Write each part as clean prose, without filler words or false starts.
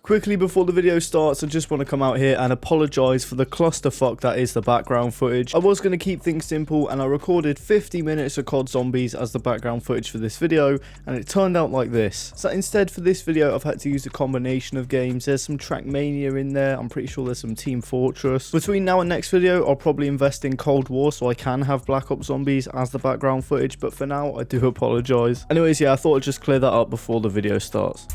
Quickly before the video starts, I just want to come out here and apologize for the clusterfuck that is the background footage. I was going to keep things simple and I recorded 50 minutes of COD Zombies as the background footage for this video, and it turned out like this. So instead for this video, I've had to use a combination of games. There's some Trackmania in there. I'm pretty sure there's some Team Fortress. Between now and next video, I'll probably invest in Cold War so I can have Black Ops Zombies as the background footage, but for now, I do apologize. Anyways, yeah, I thought I'd just clear that up before the video starts.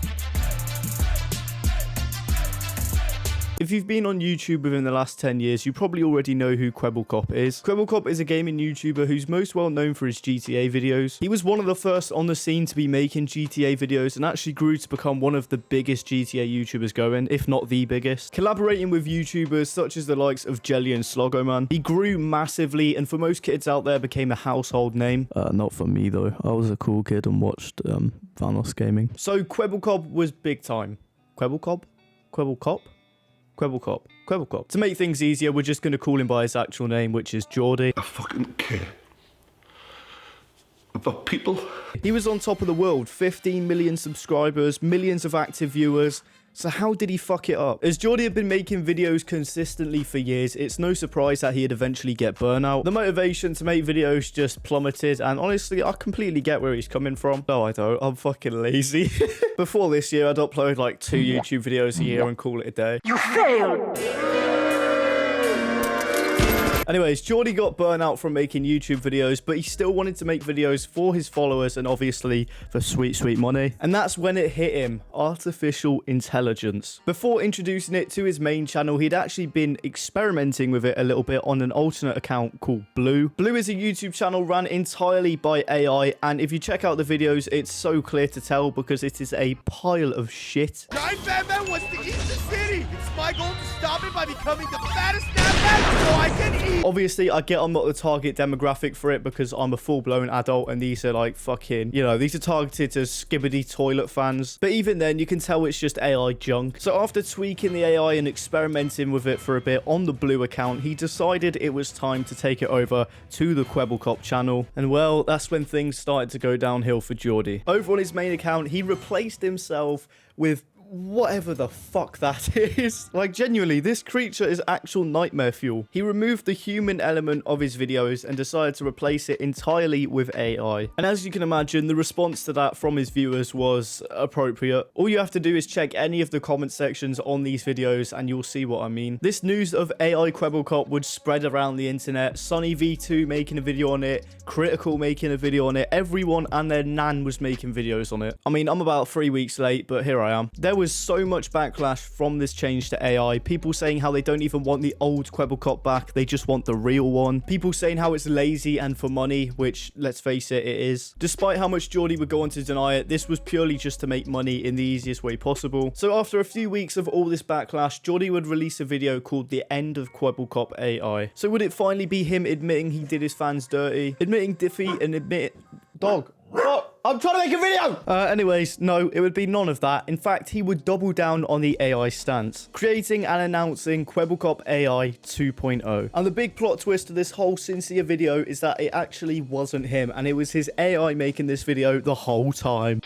If you've been on YouTube within the last 10 years, you probably already know who Kwebbelkop is. Kwebbelkop is a gaming YouTuber who's most well known for his GTA videos. He was one of the first on the scene to be making GTA videos and actually grew to become one of the biggest GTA YouTubers going, if not the biggest. Collaborating with YouTubers such as the likes of Jelly and Slogoman, he grew massively and for most kids out there became a household name. Not for me though. I was a cool kid and watched Vanos Gaming. So Kwebbelkop was big time. Kwebbelkop? Kwebbelkop? Kwebbelkop. Kwebbelkop. To make things easier, we're just going to call him by his actual name, which is Geordie. I fucking care about people. He was on top of the world, 15 million subscribers, millions of active viewers. So how did he fuck it up? As Geordie had been making videos consistently for years, it's no surprise that he'd eventually get burnout. The motivation to make videos just plummeted, and honestly, I completely get where he's coming from. No, I don't. I'm fucking lazy. Before this year, I'd upload like 2 YouTube videos a year and call it a day. You failed! Anyways, Geordie got burnout from making YouTube videos, but he still wanted to make videos for his followers and obviously for sweet, sweet money. And that's when it hit him, artificial intelligence. Before introducing it to his main channel, he'd actually been experimenting with it a little bit on an alternate account called Bloo. Bloo is a YouTube channel run entirely by AI, and if you check out the videos, it's so clear to tell because it is a pile of shit. 9 Fat Man wants to eat the city. It's my goal to stop it by becoming the fattest snapback so I can eat. Obviously, I get I'm not the target demographic for it because I'm a full-blown adult and these are like fucking, you know, these are targeted to skibbity toilet fans. But even then, you can tell it's just AI junk. So after tweaking the AI and experimenting with it for a bit on the Blue account, he decided it was time to take it over to the Kwebbelkop channel. And well, that's when things started to go downhill for Geordie. Over on his main account, he replaced himself with whatever the fuck that is. Like, genuinely, this creature is actual nightmare fuel. He removed the human element of his videos and decided to replace it entirely with AI. And as you can imagine, the response to that from his viewers was appropriate. All you have to do is check any of the comment sections on these videos and you'll see what I mean. This news of AI Kwebbelkop would spread around the internet. Sunny V2 making a video on it, Critical making a video on it, everyone and their nan was making videos on it. I mean, I'm about 3 weeks late, but here I am. There was so much backlash from this change to AI. People saying how they don't even want the old Kwebbelkop back, they just want the real one. People saying how it's lazy and for money, which, let's face it, it is. Despite how much Geordie would go on to deny it, this was purely just to make money in the easiest way possible. So after a few weeks of all this backlash, Geordie would release a video called The End of Kwebbelkop AI. So would it finally be him admitting he did his fans dirty, admitting defeat and Dog. I'm trying to make a video! Anyways, no, it would be none of that. In fact, he would double down on the AI stance, creating and announcing Kwebbelkop AI 2.0. And the big plot twist to this whole sincere video is that it actually wasn't him, and it was his AI making this video the whole time.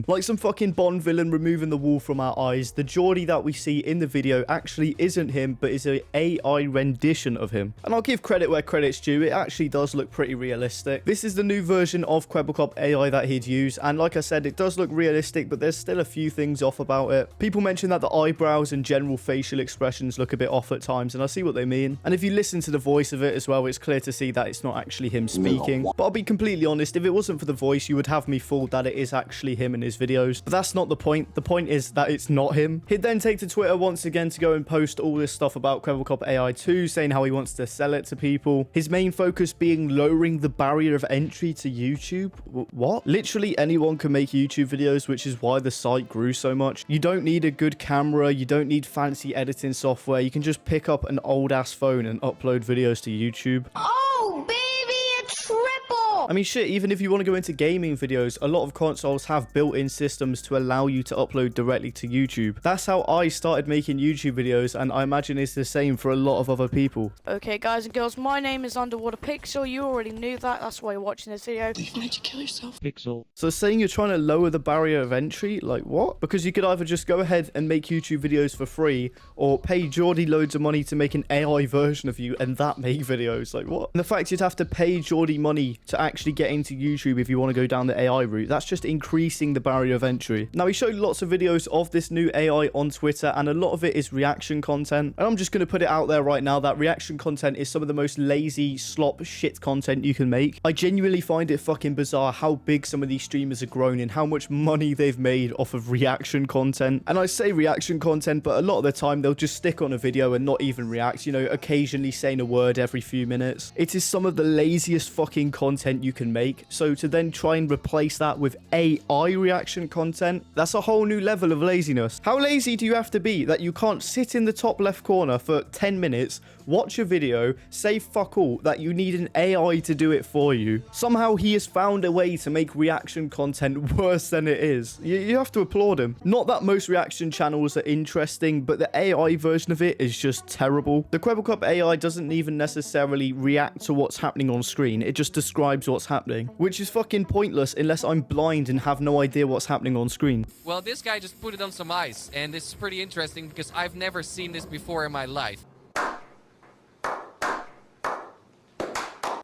Like some fucking Bond villain removing the wool from our eyes, the Geordie that we see in the video actually isn't him, but is an AI rendition of him. And I'll give credit where credit's due, it actually does look pretty realistic. This is the new version of Kwebbelkop AI that he'd use, and like I said, it does look realistic, but there's still a few things off about it. People mention that the eyebrows and general facial expressions look a bit off at times, and I see what they mean. And if you listen to the voice of it as well, it's clear to see that it's not actually him speaking. But I'll be completely honest, if it wasn't for the voice, you would have me fooled that it is actually him in his videos. But that's not the point. The point is that it's not him. He'd then take to Twitter once again to go and post all this stuff about Kwebbelkop AI 2, saying how he wants to sell it to people. His main focus being lowering the barrier of entry to YouTube. What? Literally anyone can make YouTube videos, which is why the site grew so much. You don't need a good camera. You don't need fancy editing software. You can just pick up an old ass phone and upload videos to YouTube. Oh, baby, a triple! I mean, shit, even if you want to go into gaming videos, a lot of consoles have built-in systems to allow you to upload directly to YouTube. That's how I started making YouTube videos, and I imagine it's the same for a lot of other people. Okay, guys and girls, my name is UnderwaterPixel. You already knew that. That's why you're watching this video. You've made you kill yourself. Pixel. So saying you're trying to lower the barrier of entry, like what? Because you could either just go ahead and make YouTube videos for free, or pay Geordie loads of money to make an AI version of you and that make videos. Like what? And the fact you'd have to pay Geordie money to actually get into YouTube if you want to go down the AI route, that's just increasing the barrier of entry. Now, he showed lots of videos of this new AI on Twitter, and a lot of it is reaction content. And I'm just going to put it out there right now that reaction content is some of the most lazy, slop, shit content you can make. I genuinely find it fucking bizarre how big some of these streamers have grown and how much money they've made off of reaction content. And I say reaction content, but a lot of the time they'll just stick on a video and not even react, you know, occasionally saying a word every few minutes. It is some of the laziest fucking content you can make. So to then try and replace that with AI reaction content, that's a whole new level of laziness. How lazy do you have to be that you can't sit in the top left corner for 10 minutes, watch a video, say fuck all, that you need an AI to do it for you? Somehow he has found a way to make reaction content worse than it is. You have to applaud him. Not that most reaction channels are interesting, but the AI version of it is just terrible. The Kwebbelkop AI doesn't even necessarily react to what's happening on screen. It just describes what's happening, which is fucking pointless unless I'm blind and have no idea what's happening on screen. Well, this guy just put it on some ice, and this is pretty interesting because I've never seen this before in my life.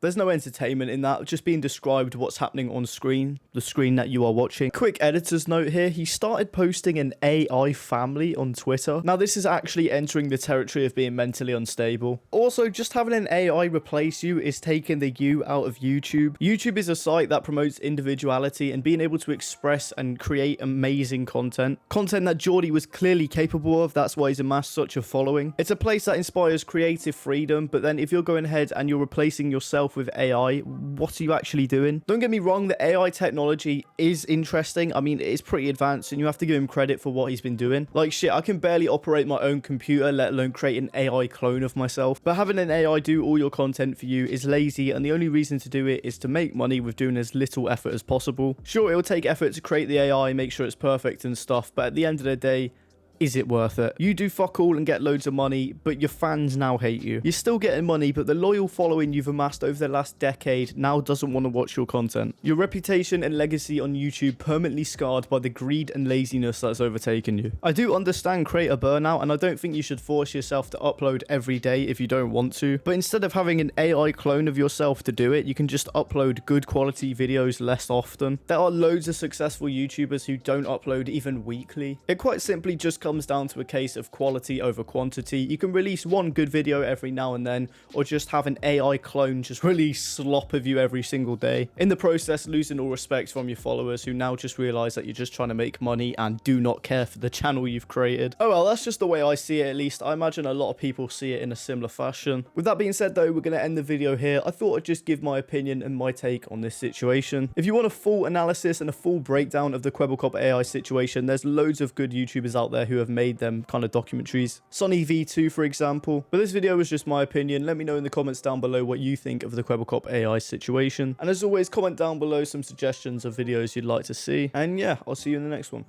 There's no entertainment in that, just being described what's happening on screen, the screen that you are watching. Quick editor's note here, he started posting an AI family on Twitter. Now this is actually entering the territory of being mentally unstable. Also, just having an AI replace you is taking the you out of YouTube. YouTube is a site that promotes individuality and being able to express and create amazing content. Content that Geordie was clearly capable of, that's why he's amassed such a following. It's a place that inspires creative freedom, but then if you're going ahead and you're replacing yourself with AI, what are you actually doing? Don't get me wrong, the AI technology is interesting. I mean, it's pretty advanced and you have to give him credit for what he's been doing. Like shit, I can barely operate my own computer, let alone create an AI clone of myself. But having an AI do all your content for you is lazy, and the only reason to do it is to make money with doing as little effort as possible. Sure, it'll take effort to create the AI, make sure it's perfect and stuff, but at the end of the day, is it worth it? You do fuck all and get loads of money, but your fans now hate you. You're still getting money, but the loyal following you've amassed over the last decade now doesn't want to watch your content. Your reputation and legacy on YouTube permanently scarred by the greed and laziness that's overtaken you. I do understand creator burnout, and I don't think you should force yourself to upload every day if you don't want to, but instead of having an AI clone of yourself to do it, you can just upload good quality videos less often. There are loads of successful YouTubers who don't upload even weekly. It quite simply just comes down to a case of quality over quantity. You can release one good video every now and then, or just have an AI clone just release slop of you every single day. In the process, losing all respect from your followers who now just realize that you're just trying to make money and do not care for the channel you've created. Oh well, that's just the way I see it, at least. I imagine a lot of people see it in a similar fashion. With that being said though, we're going to end the video here. I thought I'd just give my opinion and my take on this situation. If you want a full analysis and a full breakdown of the Kwebbelkop AI situation, there's loads of good YouTubers out there who have made them kind of documentaries. Sonny V2, for example. But this video was just my opinion. Let me know in the comments down below what you think of the Kwebbelkop AI situation. And as always, comment down below some suggestions of videos you'd like to see. And yeah, I'll see you in the next one.